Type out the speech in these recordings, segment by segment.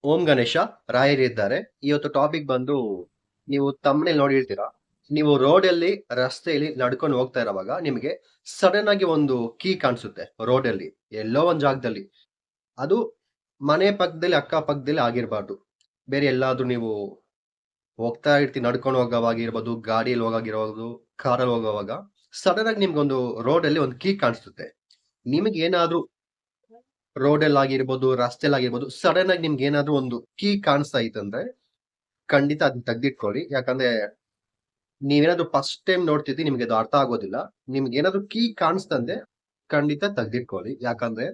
ಓಂ ಗಣೇಶ ರಾಯರಿದ್ದಾರೆ. ಇವತ್ತು ಟಾಪಿಕ್ ಬಂದು ನೀವು ತಮ್ಮನೇಲಿ ನೋಡಿರ್ತೀರಾ. ನೀವು ರೋಡಲ್ಲಿ ರಸ್ತೆಯಲ್ಲಿ ನಡ್ಕೊಂಡು ಹೋಗ್ತಾ ಇರೋವಾಗ ನಿಮಗೆ ಸಡನ್ ಆಗಿ ಒಂದು ಕೀ ಕಾಣಿಸುತ್ತೆ ರೋಡಲ್ಲಿ, ಎಲ್ಲೋ ಒಂದು ಜಾಗದಲ್ಲಿ. ಅದು ಮನೆ ಪಕ್ಕದಲ್ಲಿ ಅಕ್ಕ ಪಕ್ಕದಲ್ಲಿ ಆಗಿರಬಾರ್ದು. ಬೇರೆ ಎಲ್ಲಾದ್ರೂ ನೀವು ಹೋಗ್ತಾ ಇರ್ತೀವಿ, ನಡ್ಕೊಂಡು ಹೋಗೋವಾಗಿರ್ಬೋದು, ಗಾಡಿಯಲ್ಲಿ ಹೋಗಾಗಿರ್ಬೋದು, ಕಾರಲ್ಲಿ ಹೋಗೋವಾಗ ಸಡನ್ ಆಗಿ ನಿಮ್ಗೊಂದು ರೋಡಲ್ಲಿ ಒಂದು ಕೀ ಕಾಣಿಸುತ್ತೆ. ನಿಮಗೆ ಏನಾದ್ರೂ ರೋಡಲ್ಲಿ ಆಗಿರ್ಬೋದು, ರಸ್ತೆಯಲ್ಲಿ ಆಗಿರ್ಬೋದು, ಸಡನ್ ಆಗಿ ನಿಮ್ಗೆ ಏನಾದ್ರೂ ಒಂದು ಕೀ ಕಾಣಿಸ್ತಾ ಇತ್ತಂದ್ರೆ ಖಂಡಿತ ಅದನ್ನ ತೆಗ್ದಿಟ್ಕೊಳ್ಳಿ. ಯಾಕಂದ್ರೆ ನೀವೇನಾದ್ರೂ ಫಸ್ಟ್ ಟೈಮ್ ನೋಡ್ತಿದ್ದಿ, ನಿಮ್ಗೆ ಅದು ಅರ್ಥ ಆಗೋದಿಲ್ಲ. ನಿಮ್ಗೆ ಏನಾದ್ರೂ ಕೀ ಕಾಣಿಸ್ತಂದ್ರೆ ಖಂಡಿತ ತೆಗ್ದಿಟ್ಕೊಳ್ಳಿ. ಯಾಕಂದ್ರೆ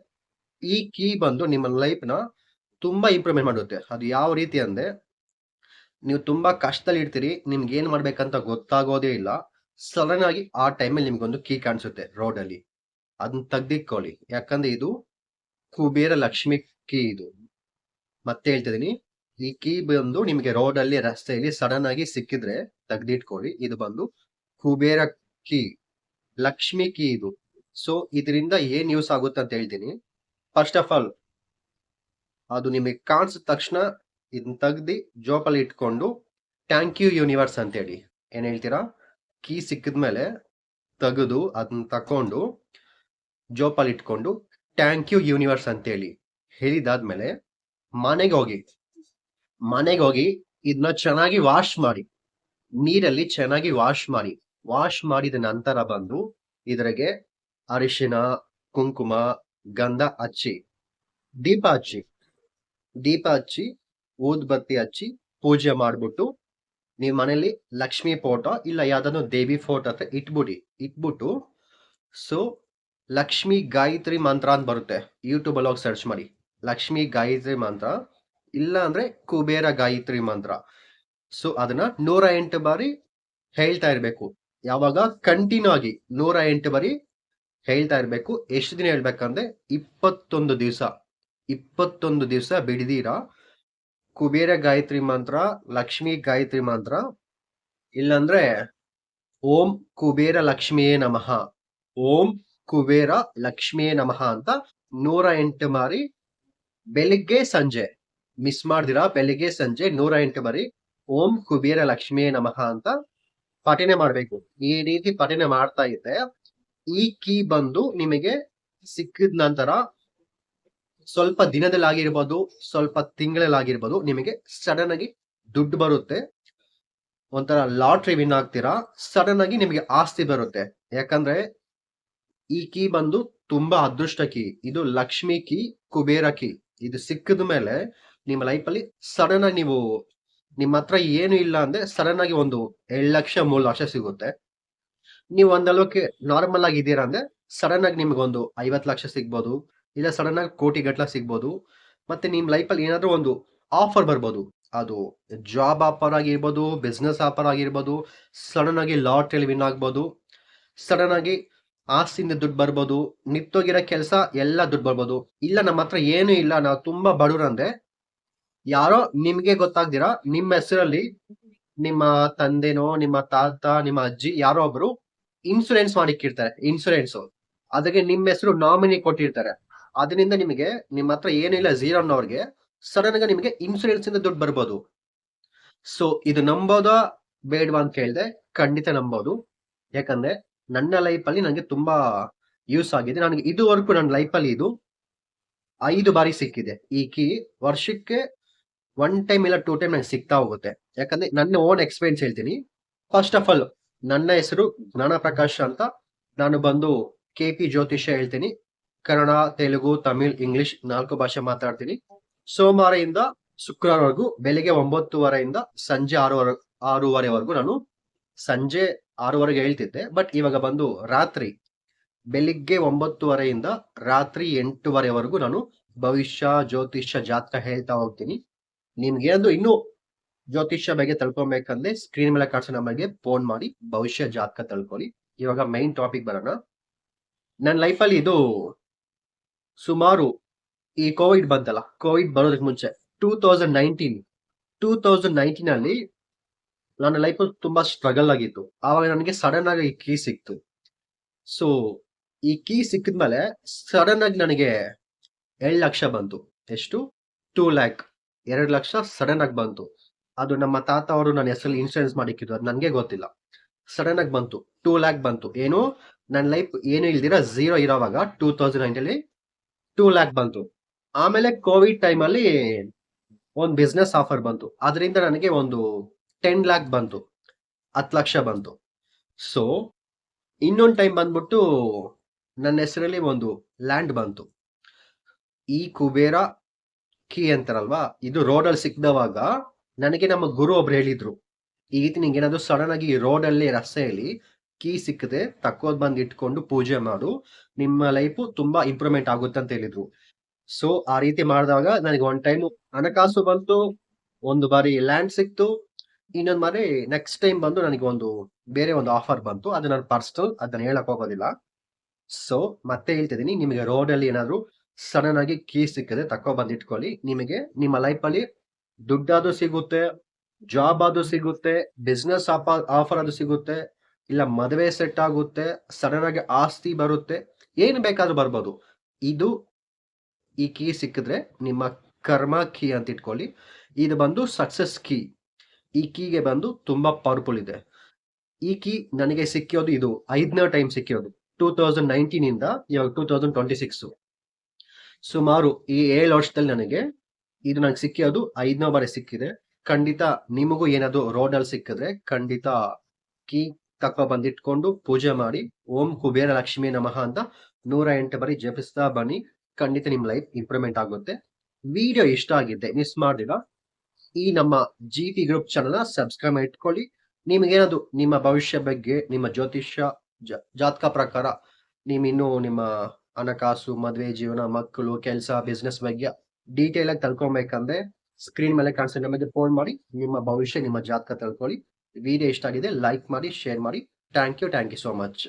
ಈ ಕೀ ಬಂದು ನಿಮ್ಮ ಲೈಫ್ ನ ತುಂಬಾ ಇಂಪ್ರೂವ್ಮೆಂಟ್ ಮಾಡುತ್ತೆ. ಅದು ಯಾವ ರೀತಿ ಅಂದ್ರೆ, ನೀವು ತುಂಬಾ ಕಷ್ಟದಲ್ಲಿ ಇರ್ತೀರಿ, ನಿಮ್ಗೆ ಏನ್ ಮಾಡ್ಬೇಕಂತ ಗೊತ್ತಾಗೋದೇ ಇಲ್ಲ. ಸಡನ್ ಆಗಿ ಆ ಟೈಮಲ್ಲಿ ನಿಮ್ಗೊಂದು ಕೀ ಕಾಣಿಸುತ್ತೆ ರೋಡ್ ಅಲ್ಲಿ, ಅದನ್ನ ತೆಗ್ದಿಟ್ಕೊಳ್ಳಿ. ಯಾಕಂದ್ರೆ ಇದು ಕುಬೇರ ಲಕ್ಷ್ಮಿ ಕೀ ಇದು. ಮತ್ತೆ ಹೇಳ್ತಿದೀನಿ, ಈ ಕೀ ಬಂದು ನಿಮಗೆ ರೋಡ್ ಅಲ್ಲಿ ರಸ್ತೆಯಲ್ಲಿ ಸಡನ್ ಆಗಿ ಸಿಕ್ಕಿದ್ರೆ ತೆಗ್ದಿಟ್ಕೊಳ್ಳಿ. ಇದು ಬಂದು ಕುಬೇರ ಕೀ, ಲಕ್ಷ್ಮಿ ಕೀ ಇದು. ಸೊ ಇದರಿಂದ ಏನ್ ಯೂಸ್ ಆಗುತ್ತೆ ಅಂತ ಹೇಳ್ತೀನಿ. ಫಸ್ಟ್ ಆಫ್ ಆಲ್, ಅದು ನಿಮಗೆ ಕಾಣಿಸಿದ ತಕ್ಷಣ ಇದನ್ನ ತೆಗ್ದಿ ಜೋಪಲ್ಲಿ ಇಟ್ಕೊಂಡು ಥ್ಯಾಂಕ್ ಯು ಯೂನಿವರ್ಸ್ ಅಂತ ಹೇಳಿ. ಏನ್ ಹೇಳ್ತೀರಾ? ಕೀ ಸಿಕ್ಕಿದ್ಮೇಲೆ ತೆಗೆದು ಅದನ್ನ ತಕೊಂಡು ಜೋಪಲ್ಲಿ ಇಟ್ಕೊಂಡು ಥ್ಯಾಂಕ್ ಯು ಯೂನಿವರ್ಸ್ ಅಂತೇಳಿ ಹೇಳಿದಾದ್ಮೇಲೆ ಮನೆಗೆ ಹೋಗಿ ಇದನ್ನ ಚೆನ್ನಾಗಿ ವಾಶ್ ಮಾಡಿ, ನೀರಲ್ಲಿ ಚೆನ್ನಾಗಿ ವಾಶ್ ಮಾಡಿದ ನಂತರ ಬಂದು ಇದ್ರಿಗೆ ಅರಿಶಿನ, ಕುಂಕುಮ, ಗಂಧ ಹಚ್ಚಿ, ದೀಪ ಹಚ್ಚಿ, ಊದ್ಬತ್ತಿ ಹಚ್ಚಿ ಪೂಜೆ ಮಾಡ್ಬಿಟ್ಟು ನೀವು ಮನೇಲಿ ಲಕ್ಷ್ಮಿ ಫೋಟೋ ಇಲ್ಲ ಯಾವ್ದಾದ್ರು ದೇವಿ ಫೋಟೋ ಹತ್ರ ಇಟ್ಬಿಟ್ಟು ಸೊ ಲಕ್ಷ್ಮಿ ಗಾಯತ್ರಿ ಮಂತ್ರ ಅಂತ ಬರುತ್ತೆ, ಯೂಟ್ಯೂಬ್ ಅಲ್ಲಿ ಹೋಗಿ ಸರ್ಚ್ ಮಾಡಿ. ಲಕ್ಷ್ಮಿ ಗಾಯತ್ರಿ ಮಂತ್ರ ಇಲ್ಲ ಅಂದ್ರೆ ಕುಬೇರ ಗಾಯತ್ರಿ ಮಂತ್ರ. ಸೊ ಅದನ್ನ 108 ಬಾರಿ ಹೇಳ್ತಾ ಇರ್ಬೇಕು. ಯಾವಾಗ? ಕಂಟಿನ್ಯೂ ಆಗಿ 108 ಬಾರಿ ಹೇಳ್ತಾ ಇರ್ಬೇಕು. ಎಷ್ಟು ದಿನ ಹೇಳ್ಬೇಕಂದ್ರೆ 21 ದಿವಸ. 21 ದಿವಸ ಬಿಡದೀರಾ ಕುಬೇರ ಗಾಯತ್ರಿ ಮಂತ್ರ, ಲಕ್ಷ್ಮಿ ಗಾಯತ್ರಿ ಮಂತ್ರ, ಇಲ್ಲಾಂದ್ರೆ ಓಂ ಕುಬೇರ ಲಕ್ಷ್ಮಿಯೇ ನಮಃ, ಓಂ ಕುಬೇರ ಲಕ್ಷ್ಮಿಯೇ ನಮಃ ಅಂತ 108 ಬಾರಿ ಬೆಳಿಗ್ಗೆ ಸಂಜೆ ಮಿಸ್ ಮಾಡ್ದಿರಾ, ಬೆಳಿಗ್ಗೆ ಸಂಜೆ 108 ಬಾರಿ ಓಂ ಕುಬೇರ ಲಕ್ಷ್ಮಿಯೇ ನಮಃ ಅಂತ ಪಠನೆ ಮಾಡ್ಬೇಕು. ಈ ರೀತಿ ಪಠನೆ ಮಾಡ್ತಾ ಇದ್ದೆ ಈ ಕೀ ಬಂದು ನಿಮಗೆ ಸಿಕ್ಕಿದ ನಂತರ ಸ್ವಲ್ಪ ದಿನದಲ್ಲಿ ಆಗಿರ್ಬೋದು, ಸ್ವಲ್ಪ ತಿಂಗಳಲ್ಲಿ ಆಗಿರ್ಬೋದು, ನಿಮಗೆ ಸಡನ್ ಆಗಿ ದುಡ್ಡು ಬರುತ್ತೆ. ಒಂಥರ ಲಾಟ್ರಿ ವಿನ್ ಆಗ್ತೀರಾ. ಸಡನ್ ಆಗಿ ನಿಮಗೆ ಆಸ್ತಿ ಬರುತ್ತೆ. ಯಾಕಂದ್ರೆ ಈ ಕೀ ಬಂದು ತುಂಬಾ ಅದೃಷ್ಟ ಕೀ. ಇದು ಲಕ್ಷ್ಮಿ ಕೀ, ಕುಬೇರ ಕೀ. ಇದು ಸಿಕ್ಕಿದ ಮೇಲೆ ನಿಮ್ಮ ಲೈಫ್ ಅಲ್ಲಿ ಸಡನ್ ಆಗಿ ನಿಮ್ಮ ಹತ್ರ ಏನು ಇಲ್ಲ ಅಂದ್ರೆ ಸಡನ್ ಆಗಿ ಒಂದು 2 ಲಕ್ಷ 3 ಲಕ್ಷ ಸಿಗುತ್ತೆ. ನೀವು ಒಂದಲ್ವಕ್ಕೆ ನಾರ್ಮಲ್ ಆಗಿ ಇದ್ದೀರಾ ಅಂದ್ರೆ ಸಡನ್ ಆಗಿ ನಿಮ್ಗೊಂದು 50 ಲಕ್ಷ ಸಿಗ್ಬೋದು, ಇಲ್ಲ ಸಡನ್ ಆಗಿ ಕೋಟಿ ಗಟ್ಲ ಸಿಗ್ಬೋದು. ಮತ್ತೆ ನಿಮ್ ಲೈಫ್ ಅಲ್ಲಿ ಏನಾದ್ರೂ ಒಂದು ಆಫರ್ ಬರ್ಬೋದು. ಅದು ಜಾಬ್ ಆಫರ್ ಆಗಿರ್ಬೋದು, ಬಿಸ್ನೆಸ್ ಆಫರ್ ಆಗಿರ್ಬೋದು, ಸಡನ್ ಆಗಿ ಲಾಟ್ರಿಯಲ್ಲಿ ವಿನ್ ಆಗ್ಬೋದು, ಸಡನ್ ಆಗಿ ಆಸ್ತಿಯಿಂದ ದುಡ್ಡು ಬರ್ಬೋದು, ನಿಂತೋಗಿರೋ ಕೆಲಸ ಎಲ್ಲ ದುಡ್ಡು ಬರ್ಬೋದು. ಇಲ್ಲ ನಮ್ಮ ಹತ್ರ ಏನು ಇಲ್ಲ, ನಾವು ತುಂಬಾ ಬಡವ್ರಂದ್ರೆ ಯಾರೋ ನಿಮ್ಗೆ ಗೊತ್ತಾಗ್ದಿರಾ ನಿಮ್ಮ ಹೆಸರಲ್ಲಿ ನಿಮ್ಮ ತಂದೆನೋ, ನಿಮ್ಮ ತಾತ, ನಿಮ್ಮ ಅಜ್ಜಿ ಯಾರೋ ಒಬ್ರು ಇನ್ಸೂರೆನ್ಸ್ ಮಾಡಿಕ್ಕಿರ್ತಾರೆ. ಅದಕ್ಕೆ ನಿಮ್ಮ ಹೆಸರು ನಾಮಿನಿ ಕೊಟ್ಟಿರ್ತಾರೆ. ಅದರಿಂದ ನಿಮಗೆ ನಿಮ್ಮ ಹತ್ರ ಏನಿಲ್ಲ ಝೀರೋ ಅನ್ನೋರ್ಗೆ ಸಡನ್ ಆಗಿ ನಿಮಗೆ ಇನ್ಸೂರೆನ್ಸ್ ಇಂದ ದುಡ್ಡು ಬರ್ಬೋದು. ಸೊ ಇದು ನಂಬೋದಾ ಬೇಡವಾ ಅಂತ ಕೇಳಿದೆ, ಖಂಡಿತ ನಂಬೋದು. ಯಾಕಂದ್ರೆ ನನ್ನ ಲೈಫ್ ಅಲ್ಲಿ ನನಗೆ ತುಂಬಾ ಯೂಸ್ ಆಗಿದೆ. ನನಗೆ ಇದುವರೆಗೂ ನನ್ನ ಲೈಫ್ ಅಲ್ಲಿ ಇದು 5 ಬಾರಿ ಸಿಕ್ಕಿದೆ. ಈ ಕೀ ವರ್ಷಕ್ಕೆ 1 ಟೈಮ್ ಇಲ್ಲ 2 ಟೈಮ್ ನಂಗೆ ಸಿಗ್ತಾ ಹೋಗುತ್ತೆ. ಯಾಕಂದ್ರೆ ನನ್ನ ಓನ್ ಎಕ್ಸ್ಪೀರಿಯನ್ಸ್ ಹೇಳ್ತೀನಿ. ಫಸ್ಟ್ ಆಫ್ ಆಲ್, ನನ್ನ ಹೆಸರು ಜ್ಞಾನ ಪ್ರಕಾಶ್ ಅಂತ. ನಾನು ಬಂದು KP ಜ್ಯೋತಿಷ್ಯ ಹೇಳ್ತೀನಿ. ಕನ್ನಡ, ತೆಲುಗು, ತಮಿಳ್, ಇಂಗ್ಲಿಷ್ 4 ಭಾಷೆ ಮಾತಾಡ್ತೀನಿ. ಸೋಮವಾರದಿಂದ ಶುಕ್ರವಾರವರೆಗೂ ಬೆಳಿಗ್ಗೆ 9:30 ಸಂಜೆ 6:30ವರೆಗೂ ನಾನು ಸಂಜೆ 6:00ವರೆಗೆ ಹೇಳ್ತಿದ್ದೆ. ಬಟ್ ಇವಾಗ ಬಂದು ರಾತ್ರಿ ಬೆಳಿಗ್ಗೆ 9:30 ರಾತ್ರಿ 8:00ವರೆಗೂ ನಾನು ಭವಿಷ್ಯ, ಜ್ಯೋತಿಷ್ಯ, ಜಾತಕ ಹೇಳ್ತಾ ಹೋಗ್ತೀನಿ. ನಿಮ್ಗೆ ಏನಾದ್ರು ಇನ್ನೂ ಜ್ಯೋತಿಷ್ಯ ಬಗ್ಗೆ ತಿಳ್ಕೊಬೇಕಂದ್ರೆ ಸ್ಕ್ರೀನ್ ಮೇಲೆ ಕಾಣಿಸೋ ನಂಬರ್ಗೆ ಫೋನ್ ಮಾಡಿ ಭವಿಷ್ಯ ಜಾತಕ ತಿಳ್ಕೊಳ್ಳಿ. ಇವಾಗ ಮೈನ್ ಟಾಪಿಕ್ ಬರೋಣ. ನನ್ನ ಲೈಫಲ್ಲಿ ಇದು ಸುಮಾರು ಈ ಕೋವಿಡ್ ಬಂತಲ್ಲ, ಕೋವಿಡ್ ಬರೋದಕ್ಕೆ ಮುಂಚೆ 2019 ಅಲ್ಲಿ ನನ್ನ ಲೈಫ್ ತುಂಬಾ ಸ್ಟ್ರಗಲ್ ಆಗಿತ್ತು. ಆವಾಗ ನನಗೆ ಸಡನ್ ಆಗಿ ಈ ಕೀ ಸಿಕ್ತು. ಸೊ ಈ ಕೀ ಸಿಕ್ಕಿದ್ಮೇಲೆ ಸಡನ್ ಆಗಿ ನನಗೆ 2 ಲಕ್ಷ ಬಂತು. ಎಷ್ಟು? 2 ಲ್ಯಾಕ್. 2 ಲಕ್ಷ ಸಡನ್ ಆಗಿ ಬಂತು. ಅದು ನಮ್ಮ ತಾತ ಅವರು ನನ್ನ ಹೆಸರಲ್ಲಿ ಇನ್ಶೂರೆನ್ಸ್ ಮಾಡಿಕ್ಕಿದ್ರು. ಅದು ನನಗೆ ಗೊತ್ತಿಲ್ಲ. ಸಡನ್ ಆಗಿ ಬಂತು. 2 ಲ್ಯಾಕ್ ಬಂತು. ಏನು ನನ್ನ ಲೈಫ್ ಏನು ಇಲ್ದಿರ ಝೀರೋ ಇರೋವಾಗ 2009 ಅಲ್ಲಿ 2 ಲ್ಯಾಕ್ ಬಂತು. ಆಮೇಲೆ ಕೋವಿಡ್ ಟೈಮಲ್ಲಿ ಒಂದು ಬಿಸ್ನೆಸ್ ಆಫರ್ ಬಂತು. ಅದರಿಂದ ನನಗೆ ಒಂದು 10 ಲ್ಯಾಕ್ ಬಂತು. 10 ಲಕ್ಷ ಬಂತು. ಸೊ ಇನ್ನೊಂದು ಟೈಮ್ ಬಂದ್ಬಿಟ್ಟು ನನ್ನ ಹೆಸರಲ್ಲಿ ಒಂದು ಲ್ಯಾಂಡ್ ಬಂತು. ಈ ಕುಬೇರ ಕೀ ಅಂತಾರಲ್ವಾ, ಇದು ರೋಡಲ್ಲಿ ಸಿಕ್ದವಾಗ ನನಗೆ ನಮ್ಮ ಗುರು ಒಬ್ರು ಹೇಳಿದ್ರು, ಈ ರೀತಿ ನಿಂಗೆ ಏನಾದ್ರು ಸಡನ್ ಆಗಿ ರೋಡಲ್ಲಿ ರಸ್ತೆಯಲ್ಲಿ ಕೀ ಸಿಕ್ಕದೆ ತಕ್ಕೋದ್ ಬಂದು ಇಟ್ಕೊಂಡು ಪೂಜೆ ಮಾಡು, ನಿಮ್ಮ ಲೈಫು ತುಂಬಾ ಇಂಪ್ರೂವ್ಮೆಂಟ್ ಆಗುತ್ತೆ ಅಂತ ಹೇಳಿದ್ರು. ಸೊ ಆ ರೀತಿ ಮಾಡಿದಾಗ ನನಗೆ ಒಂದ್ ಟೈಮ್ ಹಣಕಾಸು ಬಂತು, ಒಂದು ಬಾರಿ ಲ್ಯಾಂಡ್ ಸಿಕ್ತು, ಇನ್ನೊಂದ್ ಬಾರಿ ನೆಕ್ಸ್ಟ್ ಟೈಮ್ ಬಂದು ನನಗೆ ಒಂದು ಬೇರೆ ಒಂದು ಆಫರ್ ಬಂತು. ಅದು ನನ್ನ ಪರ್ಸನಲ್, ಅದನ್ನ ಹೇಳಕ್ ಹೋಗೋದಿಲ್ಲ. ಸೊ ಮತ್ತೆ ಹೇಳ್ತಿದ್ದೀನಿ, ನಿಮಗೆ ರೋಡಲ್ಲಿ ಏನಾದ್ರು ಸಡನ್ ಆಗಿ ಕೀ ಸಿಕ್ಕದೆ ತಕೊ ಬಂದು ಇಟ್ಕೊಳ್ಳಿ. ನಿಮಗೆ ನಿಮ್ಮ ಲೈಫಲ್ಲಿ ದುಡ್ಡಾದ್ರೂ ಸಿಗುತ್ತೆ, ಜಾಬ್ ಆದ್ರೂ ಸಿಗುತ್ತೆ, ಬಿಸ್ನೆಸ್ ಆಫರ್ ಅದು ಸಿಗುತ್ತೆ, ಇಲ್ಲ ಮದುವೆ ಸೆಟ್ ಆಗುತ್ತೆ, ಸಡನ್ ಆಗಿ ಆಸ್ತಿ ಬರುತ್ತೆ, ಏನ್ ಬೇಕಾದ್ರೂ ಬರ್ಬೋದು. ಇದು ಈ ಕೀ ಸಿಕ್ಕಿದ್ರೆ ನಿಮ್ಮ ಕರ್ಮ ಕೀ ಅಂತ ಇಟ್ಕೊಳ್ಳಿ. ಇದು ಬಂದು ಸಕ್ಸಸ್ ಕೀ. ಈ ಕೀಗೆ ಬಂದು ತುಂಬಾ ಪವರ್ಫುಲ್ ಇದೆ. ಈ ಕೀ ನನಗೆ ಸಿಕ್ಕಿರೋದು ಇದು 5ನೇ ಟೈಮ್ ಸಿಕ್ಕಿರೋದು. 2019 ಇಂದ ಇವಾಗ 2026 ಸುಮಾರು ಈ 7 ವರ್ಷದಲ್ಲಿ ನನಗೆ ಇದು ನಂಗೆ ಸಿಕ್ಕಿರೋದು 5ನೇ ಬಾರಿ ಸಿಕ್ಕಿದೆ. ಖಂಡಿತ ನಿಮಗೂ ಏನಾದ್ರು ರೋಡಲ್ಲಿ ಸಿಕ್ಕಿದ್ರೆ ಖಂಡಿತ ಕೀ ತಕೊ ಬಂದಿಟ್ಕೊಂಡು ಪೂಜೆ ಮಾಡಿ ಓಂ ಕುಬೇರ ಲಕ್ಷ್ಮೀ ನಮಃ ಅಂತ 108 ಬಾರಿ ಜಪಿಸ್ತಾ ಬನ್ನಿ. ಖಂಡಿತ ನಿಮ್ ಲೈಫ್ ಇಂಪ್ರೂವ್ಮೆಂಟ್ ಆಗುತ್ತೆ. ವಿಡಿಯೋ ಇಷ್ಟ ಆಗಿದ್ದೆ ಮಿಸ್ ಮಾಡ್ದಿರಾ ಈ ನಮ್ಮ GT ಗ್ರೂಪ್ ಚಾನಲ್ ಸಬ್ಸ್ಕ್ರೈಬ್ ಮಾಡಿ ಇಟ್ಕೊಳ್ಳಿ. ನಿಮಗೇನಾದ್ರು ನಿಮ್ಮ ಭವಿಷ್ಯ ಬಗ್ಗೆ, ನಿಮ್ಮ ಜ್ಯೋತಿಷ್ಯ ಜಾತಕ ಪ್ರಕಾರ ಇನ್ನೂ ನಿಮ್ಮ ಹಣಕಾಸು, ಮದುವೆ ಜೀವನ, ಮಕ್ಕಳು, ಕೆಲಸ, ಬಿಸ್ನೆಸ್ ಬಗ್ಗೆ ಡೀಟೇಲ್ ಆಗಿ ತಿಳ್ಕೊಬೇಕಂದ್ರೆ ಸ್ಕ್ರೀನ್ ಮೇಲೆ ಕಾಣಿಸೋ ನಮಗೆ ಫೋನ್ ಮಾಡಿ ನಿಮ್ಮ ಭವಿಷ್ಯ, ನಿಮ್ಮ ಜಾತಕ ತಿಳ್ಕೊಳ್ಳಿ. ವಿಡಿಯೋ ಇಷ್ಟ ಆಗಿದೆ ಲೈಕ್ ಮಾಡಿ, ಶೇರ್ ಮಾಡಿ. Thank you so much.